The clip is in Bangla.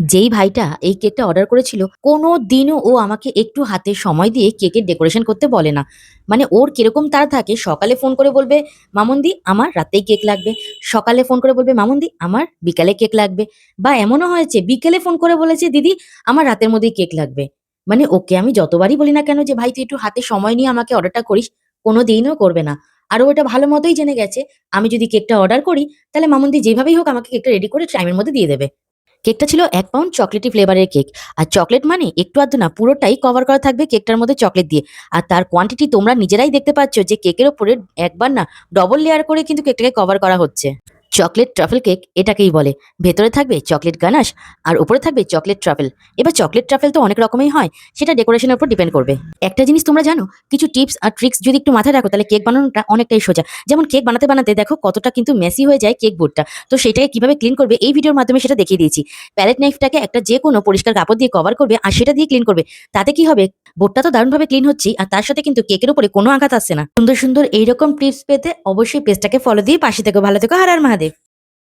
যেই ভাইটা এই কেকটা অর্ডার করেছিল, কোনোদিনও ও আমাকে একটু হাতে সময় দিয়ে কেকের ডেকোরেশন করতে বলে না। মানে ওর কিরকম তাড়া থাকে, সকালে ফোন করে বলবে, "মামুনদি আমার রাতেই কেক লাগবে।" সকালে ফোন করে বলবে, "মামুনদি আমার বিকালে কেক লাগবে।" বা এমনও হয়েছে বিকেলে ফোন করে বলেছে, "দিদি আমার রাতের মধ্যেই কেক লাগবে।" মানে ওকে আমি যতবারই বলি না কেন যে, "ভাই তুই একটু হাতে সময় নিয়ে আমাকে অর্ডারটা করিস।" কোনোদিনও করবে না। আর ও এটা ভালো মতোই জেনে গেছে, আমি যদি কেকটা অর্ডার করি, তাহলে মামুনদি যেভাবেই হোক আমাকে কেকটা রেডি করে টাইমের মধ্যে দিয়ে দেবে। কেকটা ছিল ১ পাউন্ড চকলেটি ফ্লেভারের কেক। আর চকলেট মানে একটু আধটু না, পুরোটাই কভার করা থাকবে কেকটার মধ্যে চকলেট দিয়ে। আর তার কোয়ান্টিটি তোমরা নিজেরাই দেখতে পাচ্ছ যে কেকের উপরে একবার না ডবল লেয়ার করে কিন্তু কেকটাকে কভার করা হচ্ছে। চকলেট ট্রাফেল কেক এটাকেই বলে। ভেতরে থাকবে চকলেট গানাশ আর উপরে থাকবে চকলেট ট্রাফেল। এবার চকলেট ট্রাফেল তো অনেক রকমই হয়, সেটা ডেকোরেশনের উপর ডিপেন্ড করবে। একটা জিনিস তোমরা জানো, কিছু টিপস আর ট্রিক্স যদি একটু মাথায় রাখো তাহলে কেক বানানোটা অনেকটাই সোজা। যেমন কেক বানাতে বানাতে দেখো কতটা কিন্তু মেসি হয়ে যায় কেক বোর্ডটা। তো সেটাকে কিভাবে ক্লিন করবে এই ভিডিওর মাধ্যমে সেটা দেখিয়ে দিয়েছি। প্যালেট নাইফটাকে একটা যেকোনো পরিষ্কার কাপড় দিয়ে কভার করবে আর সেটা দিয়ে ক্লিন করবে। তাতে কি হবে, বোর্ডটা তো দারুণভাবে ক্লিন হচ্ছেই আর তার সাথে কিন্তু কেকের উপরে কোনো আঘাত আসছে না। সুন্দর সুন্দর এইরকম টিপস পেতে অবশ্যই পেজটাকে ফলো দিয়ে পাশে থেকো। ভালো থেকো। হর হর মহাদেব।